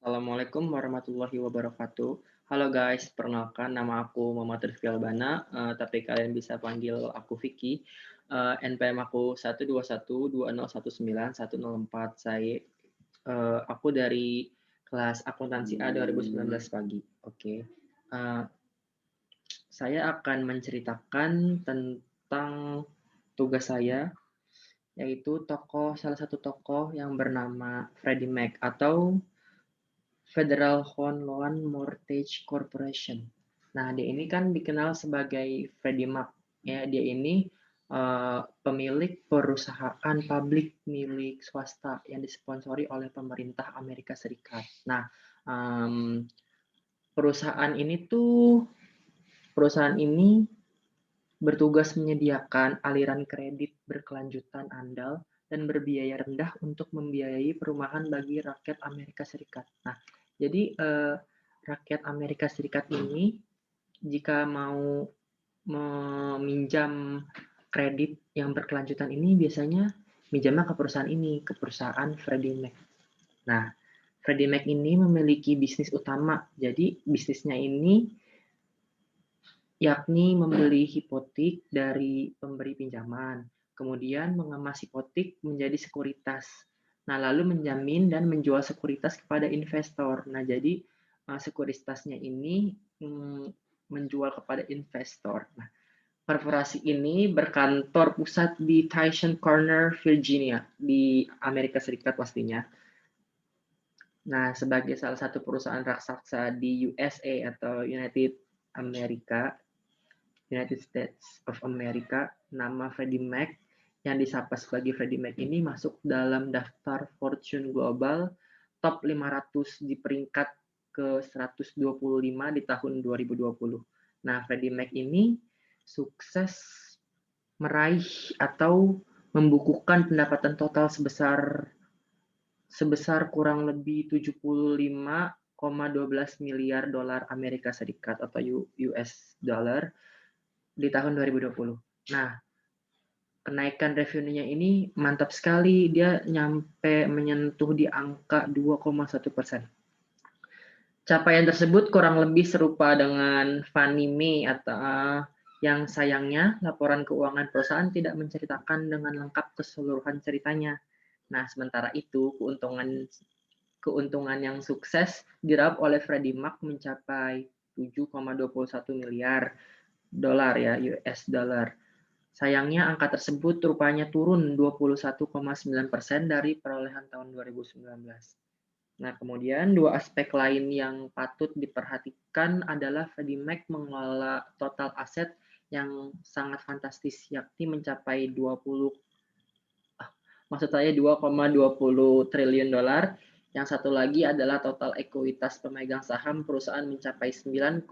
Assalamualaikum warahmatullahi wabarakatuh. Halo guys, perkenalkan nama aku Muhammad Rifki Albana, tapi kalian bisa panggil aku Vicky. NPM aku 12120191004. Aku dari kelas akuntansi A 2019 pagi. Oke. Eh, saya akan menceritakan tentang tugas saya, yaitu salah satu tokoh yang bernama Freddie Mac atau Federal Home Loan Mortgage Corporation. Nah, dia ini kan dikenal sebagai Freddie Mac. Ya, dia ini pemilik perusahaan publik milik swasta yang disponsori oleh pemerintah Amerika Serikat. Nah, um, perusahaan ini bertugas menyediakan aliran kredit berkelanjutan andal dan berbiaya rendah untuk membiayai perumahan bagi rakyat Amerika Serikat. Nah, jadi rakyat Amerika Serikat ini jika mau meminjam kredit yang berkelanjutan ini biasanya minjamnya ke perusahaan ini, ke perusahaan Freddie Mac. Nah, Freddie Mac ini memiliki bisnis utama. Jadi bisnisnya ini yakni membeli hipotek dari pemberi pinjaman, kemudian mengemas hipotek menjadi sekuritas. Nah, lalu menjamin dan menjual sekuritas kepada investor. Nah, jadi sekuritasnya ini menjual kepada investor. Nah, korporasi ini berkantor pusat di Tyson Corner, Virginia, di Amerika Serikat pastinya. Nah, sebagai salah satu perusahaan raksasa di USA atau United States of America, nama Freddie Mac yang disapa sebagai Freddie Mac ini masuk dalam daftar Fortune Global Top 500 di peringkat ke-125 di tahun 2020. Nah, Freddie Mac ini sukses meraih atau membukukan pendapatan total sebesar kurang lebih 75,12 miliar dolar Amerika Serikat atau US dollar di tahun 2020. Nah, kenaikan revenue-nya ini mantap sekali. Dia menyentuh di angka 2,1%. Capaian tersebut kurang lebih serupa dengan Fannie Mae atau yang sayangnya laporan keuangan perusahaan tidak menceritakan dengan lengkap keseluruhan ceritanya. Nah, sementara itu keuntungan yang sukses diraup oleh Freddie Mac mencapai 7,21 miliar dolar ya US dollar. Sayangnya angka tersebut rupanya turun 21,9% dari perolehan tahun 2019. Nah, kemudian dua aspek lain yang patut diperhatikan adalah Freddie Mac mengelola total aset yang sangat fantastis, yakni mencapai 2,20 triliun dolar. Yang satu lagi adalah total ekuitas pemegang saham perusahaan mencapai 9,12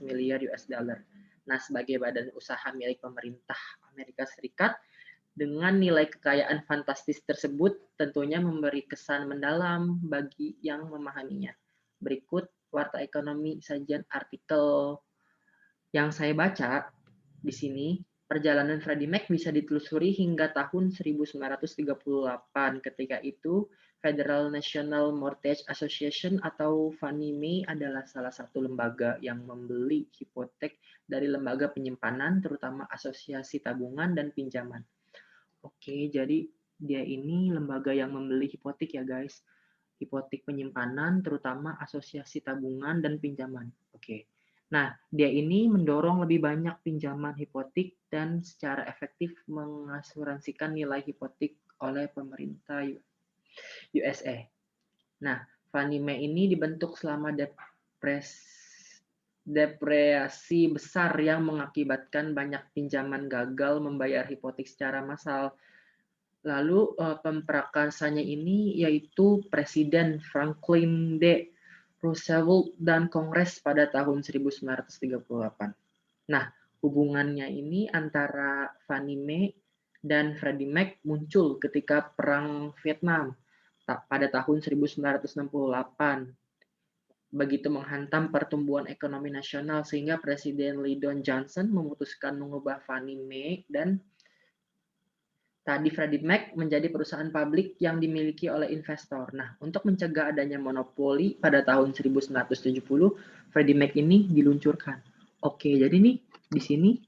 miliar US dollar. Nah, sebagai badan usaha milik pemerintah Amerika Serikat, dengan nilai kekayaan fantastis tersebut tentunya memberi kesan mendalam bagi yang memahaminya. Berikut warta ekonomi sajian artikel yang saya baca di sini. Perjalanan Freddie Mac bisa ditelusuri hingga tahun 1938. Ketika itu, Federal National Mortgage Association atau Fannie Mae adalah salah satu lembaga yang membeli hipotek dari lembaga penyimpanan, terutama asosiasi tabungan dan pinjaman. Oke, jadi dia ini lembaga yang membeli hipotek ya guys. Hipotek penyimpanan, terutama asosiasi tabungan dan pinjaman. Oke. Nah, dia ini mendorong lebih banyak pinjaman hipotek dan secara efektif mengasuransikan nilai hipotek oleh pemerintah USA. Nah, Fannie Mae ini dibentuk selama depresi besar yang mengakibatkan banyak pinjaman gagal membayar hipotek secara massal. Lalu pemprakarsanya ini yaitu Presiden Franklin D. Roosevelt dan Kongres pada tahun 1938. Nah, hubungannya ini antara Fannie Mae dan Freddie Mac muncul ketika Perang Vietnam pada tahun 1968. Begitu menghantam pertumbuhan ekonomi nasional sehingga Presiden Lyndon Johnson memutuskan mengubah Fannie Mae dan Tadi Freddie Mac menjadi perusahaan publik yang dimiliki oleh investor. Nah, untuk mencegah adanya monopoli pada tahun 1970, Freddie Mac ini diluncurkan. Oke, jadi nih di sini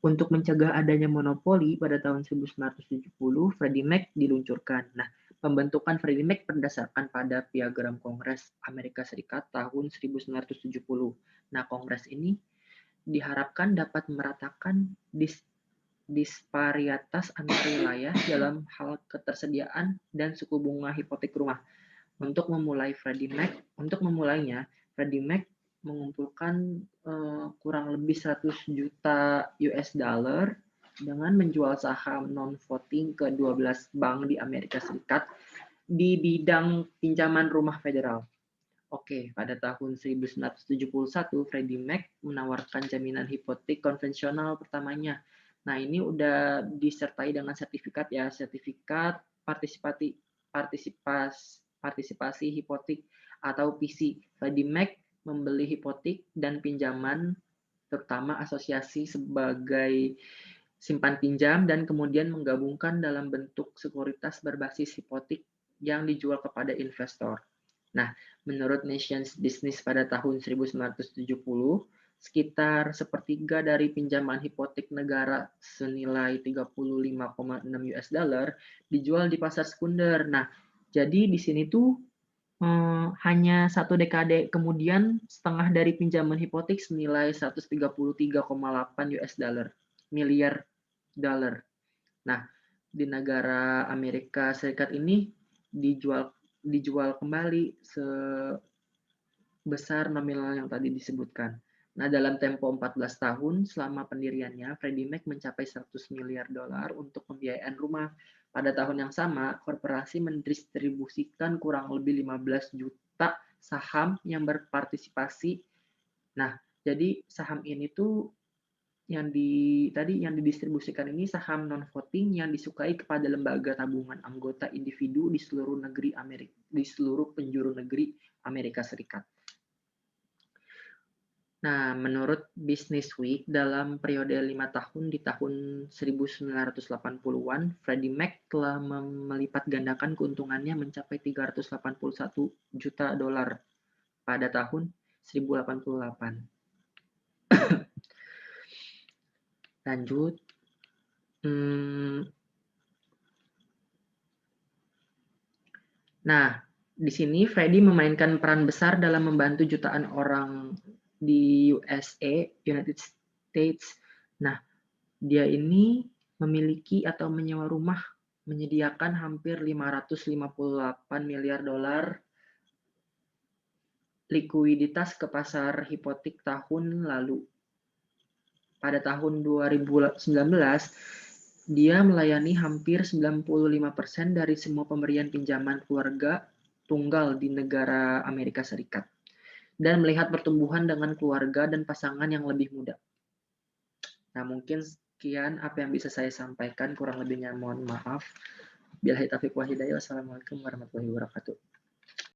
untuk mencegah adanya monopoli pada tahun 1970, Freddie Mac diluncurkan. Nah, pembentukan Freddie Mac berdasarkan pada Piagam Kongres Amerika Serikat tahun 1970. Nah, Kongres ini diharapkan dapat meratakan disparitas antar wilayah dalam hal ketersediaan dan suku bunga hipotek rumah. Untuk memulainya, Freddie Mac mengumpulkan kurang lebih 100 juta US dollar dengan menjual saham non-voting ke 12 bank di Amerika Serikat di bidang pinjaman rumah federal. Oke, pada tahun 1971, Freddie Mac menawarkan jaminan hipotek konvensional pertamanya. Nah, ini udah disertai dengan sertifikat ya, sertifikat partisipasi hipotek atau PC. Freddie Mac membeli hipotek dan pinjaman terutama asosiasi sebagai simpan pinjam dan kemudian menggabungkan dalam bentuk sekuritas berbasis hipotek yang dijual kepada investor. Nah, menurut Nations Business pada tahun 1970, sekitar sepertiga dari pinjaman hipotek negara senilai 35,6 US dollar dijual di pasar sekunder. Nah, jadi di sini tuh hanya satu dekade kemudian setengah dari pinjaman hipotek senilai 133,8 US dollar miliar dolar. Nah, di negara Amerika Serikat ini dijual kembali sebesar nominal yang tadi disebutkan. Nah, dalam tempo 14 tahun selama pendiriannya, Freddie Mac mencapai 100 miliar dolar untuk pembiayaan rumah. Pada tahun yang sama, korporasi mendistribusikan kurang lebih 15 juta saham yang berpartisipasi. Nah, jadi saham ini tuh yang didistribusikan ini saham non-voting yang disukai kepada lembaga tabungan anggota individu di seluruh penjuru negeri Amerika Serikat. Nah, menurut Business Week, dalam periode 5 tahun di tahun 1980-an, Freddie Mac telah melipat gandakan keuntungannya mencapai 381 juta dolar pada tahun 1088. Lanjut. Nah, di sini Freddie memainkan peran besar dalam membantu jutaan orang di USA, United States. Nah, dia ini memiliki atau menyewa rumah menyediakan hampir 558 miliar dolar likuiditas ke pasar hipotek tahun lalu. Pada tahun 2019, dia melayani hampir 95% dari semua pemberian pinjaman keluarga tunggal di negara Amerika Serikat dan melihat pertumbuhan dengan keluarga dan pasangan yang lebih muda. Nah, mungkin sekian apa yang bisa saya sampaikan, kurang lebihnya mohon maaf. Billahi taufiq wal hidayah. Wassalamualaikum warahmatullahi wabarakatuh.